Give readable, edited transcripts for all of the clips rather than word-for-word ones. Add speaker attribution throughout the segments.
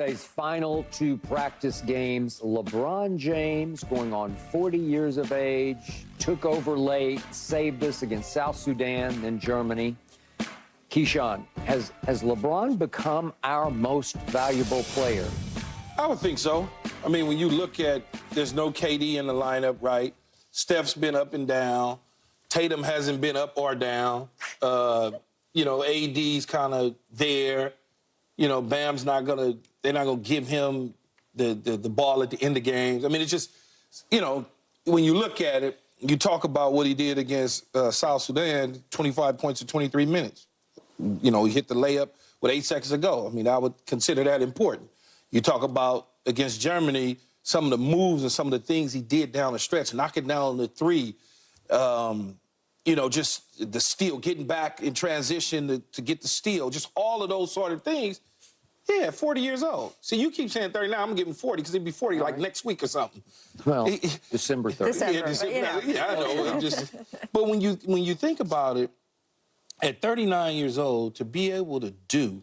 Speaker 1: Today's final two practice games. LeBron James, going on 40 years of age, took over late, saved us against South Sudan, then Germany. Keyshawn, has LeBron become our most valuable player?
Speaker 2: I would think so. I mean, when you look at, there's no KD in the lineup, right? Steph's been up and down. Tatum hasn't been up or down. AD's kind of there. Bam's they're not gonna give him the ball at the end of games. I mean, it's just, when you look at it, you talk about what he did against South Sudan, 25 points in 23 minutes. He hit the layup with 8 seconds to go. I mean, I would consider that important. You talk about against Germany, some of the moves and some of the things he did down the stretch, knocking down the three, just the steal, getting back in transition to get the steal, just all of those sort of things. Yeah, 40 years old. See, you keep saying 39, I'm going to give him 40 because he'd be 40 like next week or something.
Speaker 1: Well, December 30th.
Speaker 2: Yeah, I know. But when you think about it, at 39 years old, to be able to do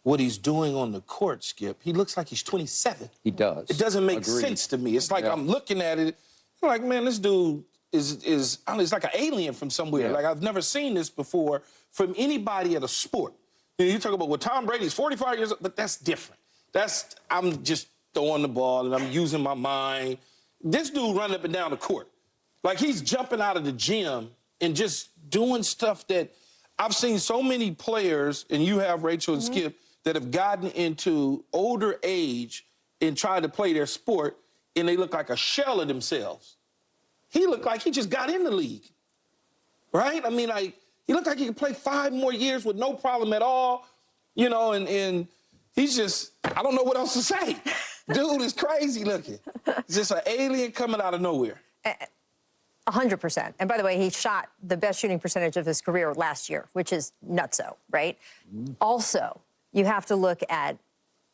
Speaker 2: what he's doing on the court, Skip, he looks like he's 27.
Speaker 1: He does.
Speaker 2: It doesn't make sense to me. It's like I'm looking at it, I'm like, man, this dude is like an alien from somewhere.
Speaker 1: Yeah.
Speaker 2: Like, I've never seen this before from anybody at a sport. You talk about, well, Tom Brady's 45 years old, but that's different. I'm just throwing the ball and I'm using my mind. This dude running up and down the court. Like, he's jumping out of the gym and just doing stuff that I've seen so many players, and you have, Rachel and Skip, that have gotten into older age and tried to play their sport, and they look like a shell of themselves. He looked like he just got in the league, right? I mean, he looked like he could play 5 more years with no problem at all, and he's just, I don't know what else to say. Dude is crazy looking. He's just an alien coming out of nowhere.
Speaker 3: 100%. And by the way, he shot the best shooting percentage of his career last year, which is nutso, right? Also, you have to look at,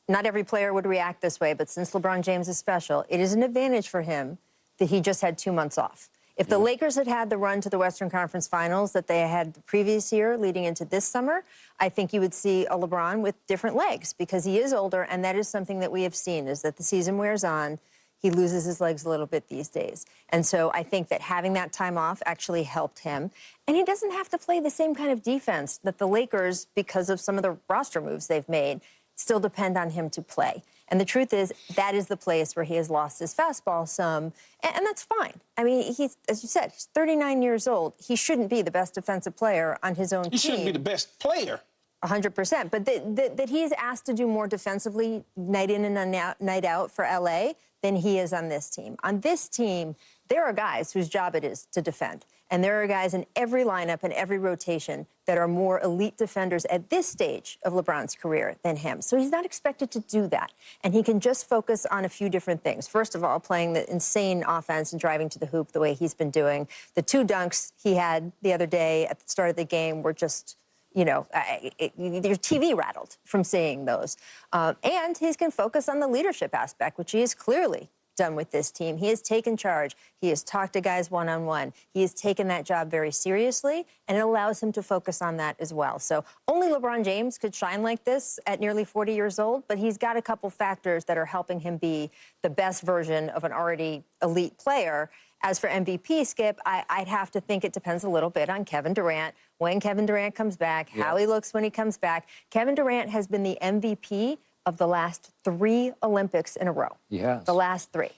Speaker 3: not every player would react this way, but since LeBron James is special, it is an advantage for him that he just had 2 months off. If the Lakers had had the run to the Western Conference Finals that they had the previous year leading into this summer, I think you would see a LeBron with different legs because he is older, and that is something that we have seen, is that the season wears on, he loses his legs a little bit these days. And so I think that having that time off actually helped him. And he doesn't have to play the same kind of defense that the Lakers, because of some of the roster moves they've made, still depend on him to play. And the truth is, that is the place where he has lost his fastball some, and that's fine. I mean, he's, as you said, he's 39 years old. He shouldn't be the best defensive player on his own team.
Speaker 2: He shouldn't be the best player.
Speaker 3: 100%. But that he's asked to do more defensively night in and night out for L.A. than he is on this team. On this team, there are guys whose job it is to defend. And there are guys in every lineup and every rotation that are more elite defenders at this stage of LeBron's career than him. So he's not expected to do that. And he can just focus on a few different things. First of all, playing the insane offense and driving to the hoop the way he's been doing. The 2 dunks he had the other day at the start of the game were just, your TV rattled from seeing those. And he can focus on the leadership aspect, which he is clearly done with this team. He has taken charge. He has talked to guys one-on-one. He has taken that job very seriously, and it allows him to focus on that as well. So only LeBron James could shine like this at nearly 40 years old, but he's got a couple factors that are helping him be the best version of an already elite player. As for MVP, Skip, I'd have to think it depends a little bit on Kevin Durant, when Kevin Durant comes back, how he looks when he comes back. Kevin Durant has been the MVP of the last 3 Olympics in a row.
Speaker 1: Yes.
Speaker 3: The last 3.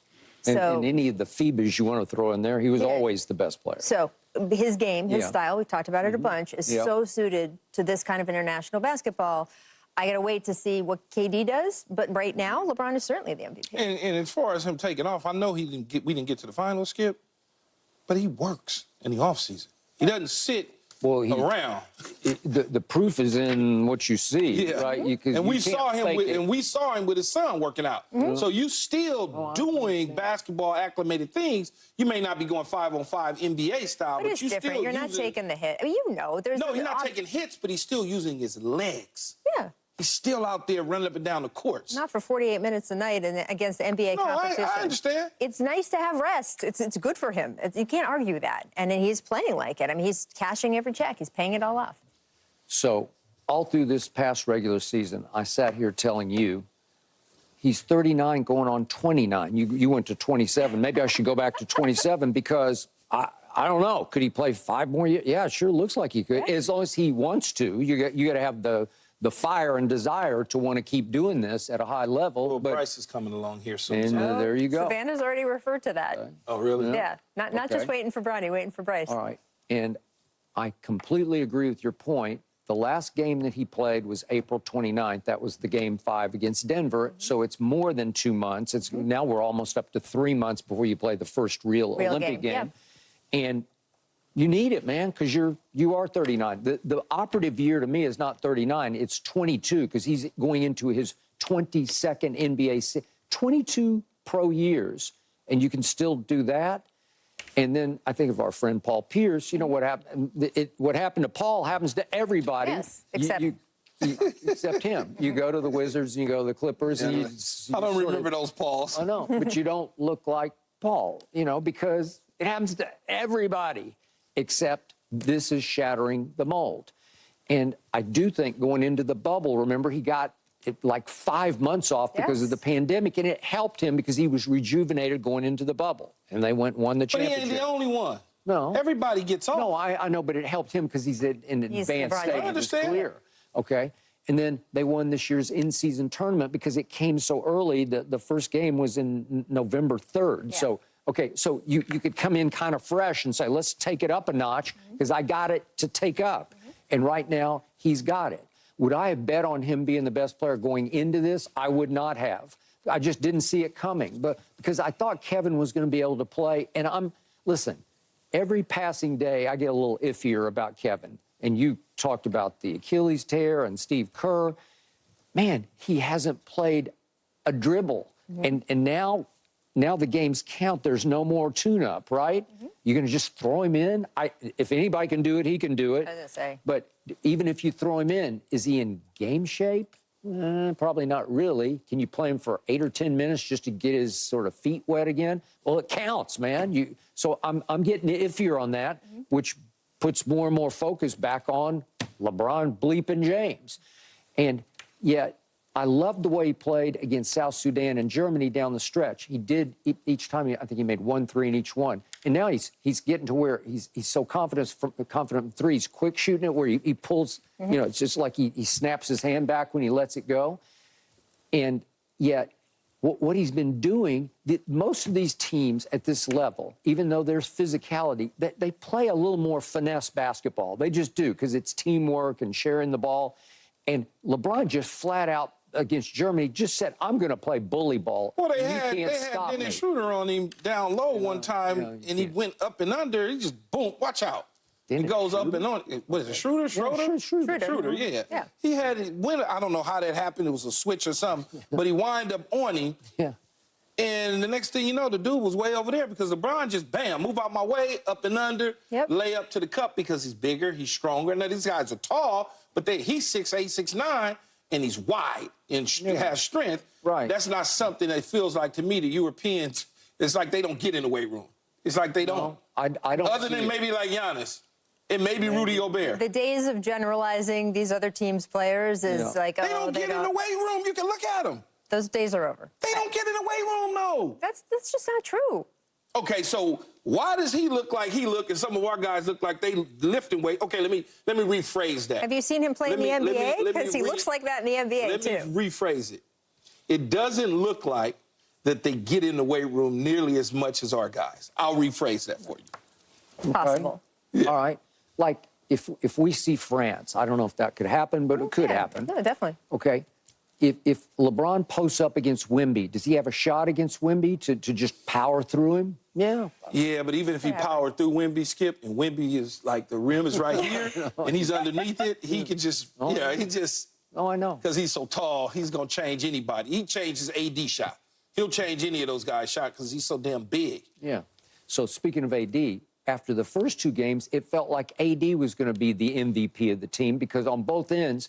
Speaker 1: And any of the FIBAs you want to throw in there, he was always the best player.
Speaker 3: So his game, his style, we've talked about it a bunch, is so suited to this kind of international basketball. I got to wait to see what KD does, but right now, LeBron is certainly the MVP.
Speaker 2: And as far as him taking off, I know we didn't get to the finals, Skip, but he works in the offseason. He doesn't sit around.
Speaker 1: The proof is in what you see, right?
Speaker 2: And we saw him with his son working out. So you still doing basketball acclimated things. You may not be going 5-on-5 NBA style, but you
Speaker 3: different.
Speaker 2: still
Speaker 3: You're not taking the hit. I mean, there's
Speaker 2: no, he's not taking hits, but he's still using his legs.
Speaker 3: Yeah.
Speaker 2: He's still out there running up and down the courts.
Speaker 3: Not for 48 minutes a night and against the NBA competition.
Speaker 2: I understand.
Speaker 3: It's nice to have rest. It's good for him. You can't argue that. And he's playing like it. I mean, he's cashing every check. He's paying it all off.
Speaker 1: So all through this past regular season, I sat here telling you He's 39 going on 29. You went to 27. Maybe I should go back to 27 because I don't know. Could he play 5 more years? Yeah, it sure looks like he could. As long as he wants to. You got to have the fire and desire to want to keep doing this at a high level.
Speaker 2: Well,
Speaker 1: but
Speaker 2: Bryce is coming along here soon.
Speaker 1: And there you go.
Speaker 3: Savannah's already referred to that.
Speaker 2: Oh, really?
Speaker 3: Yeah, not just waiting for Bronny, waiting for Bryce.
Speaker 1: All right. And I completely agree with your point. The last game that he played was April 29th. That was the game 5 against Denver. So it's more than 2 months. Now we're almost up to 3 months before you play the first real Olympic game. Yeah. And you need it, man, because you are 39. The operative year to me is not 39. It's 22 because he's going into his 22nd NBA 22 pro years, and you can still do that. And then I think of our friend Paul Pierce. You know what happened? What happened to Paul happens to everybody.
Speaker 3: Yes, except
Speaker 1: except him. You go to the Wizards and you go to the Clippers. And
Speaker 2: I don't remember those Pauls.
Speaker 1: I know, but you don't look like Paul, because it happens to everybody, except this is shattering the mold. And I do think going into the bubble, remember, he got like 5 months off because of the pandemic, and it helped him because he was rejuvenated going into the bubble. And they won the championship.
Speaker 2: But he ain't the only one.
Speaker 1: No.
Speaker 2: Everybody gets off.
Speaker 1: No, I know, but it helped him because he's in an advanced stage of his career. Okay. And then they won this year's in-season tournament because it came so early. The first game was in November 3rd. Yeah. So, okay, so you could come in kind of fresh and say, let's take it up a notch because I got it to take up. And right now, he's got it. Would I have bet on him being the best player going into this? I would not have. I just didn't see it coming. But because I thought Kevin was going to be able to play. And listen, every passing day, I get a little iffier about Kevin. And you talked about the Achilles tear and Steve Kerr. Man, he hasn't played a dribble. And now the games count. There's no more tune-up, right? You're going to just throw him in? If anybody can do it, he can do it.
Speaker 3: I was gonna say.
Speaker 1: But even if you throw him in, is he in game shape? Probably not really. Can you play him for 8 or 10 minutes just to get his sort of feet wet again? Well, it counts, man. So I'm getting iffier on that, which puts more and more focus back on LeBron bleeping James. And yet, I loved the way he played against South Sudan and Germany down the stretch. He did each time. I think he made 1 3 in each one. And now he's getting to where he's so confident in threes, quick shooting it, where he pulls. It's just like he snaps his hand back when he lets it go. And yet, what he's been doing, most of these teams at this level, even though there's physicality, they play a little more finesse basketball. They just do because it's teamwork and sharing the ball. And LeBron just flat out against Germany just said, I'm going to play bully ball.
Speaker 2: Well, they had Dennis Schroeder on him down low one time, and he went up and under. He just, boom, watch out. It goes up and on. What is it, Schroeder? Schroeder, yeah. He I don't know how that happened. It was a switch or something, but he wind up on him.
Speaker 1: Yeah.
Speaker 2: And the next thing you know, the dude was way over there because LeBron just, bam, move out my way, up and under, lay up to the cup because he's bigger, he's stronger. Now, these guys are tall, but he's 6'8", 6'9", and he's wide and has strength.
Speaker 1: Right.
Speaker 2: That's not something that feels like, to me, the Europeans, it's like they don't get in the weight room. It's like they don't.
Speaker 1: I don't.
Speaker 2: Other than maybe like Giannis. It may be Rudy Gobert.
Speaker 3: The days of generalizing these other teams' players is like,
Speaker 2: they don't get in the weight room. You can look at them.
Speaker 3: Those days are over.
Speaker 2: They don't get in the weight room, no.
Speaker 3: That's just not true.
Speaker 2: Okay, so why does he look like he look, and some of our guys look like they lifting weight? Okay, let me rephrase that.
Speaker 3: Have you seen him play in the NBA? Because he looks like that in the NBA, too.
Speaker 2: Let me rephrase it. It doesn't look like that they get in the weight room nearly as much as our guys. I'll rephrase that for you.
Speaker 3: Possible.
Speaker 1: Yeah. All right. Like, if we see France, I don't know if that could happen, but it could happen.
Speaker 3: No, definitely.
Speaker 1: Okay. If LeBron posts up against Wemby, does he have a shot against Wemby to just power through him? Yeah.
Speaker 2: Yeah, but even if he powered through Wemby, Skip, and Wemby is like the rim is right here, and he's underneath it, he could just, he just.
Speaker 1: Oh, I know.
Speaker 2: Because he's so tall, he's going to change anybody. He changes AD shot. He'll change any of those guys' shot because he's so damn big.
Speaker 1: Yeah. So speaking of AD, after the first 2 games, it felt like AD was going to be the MVP of the team because on both ends,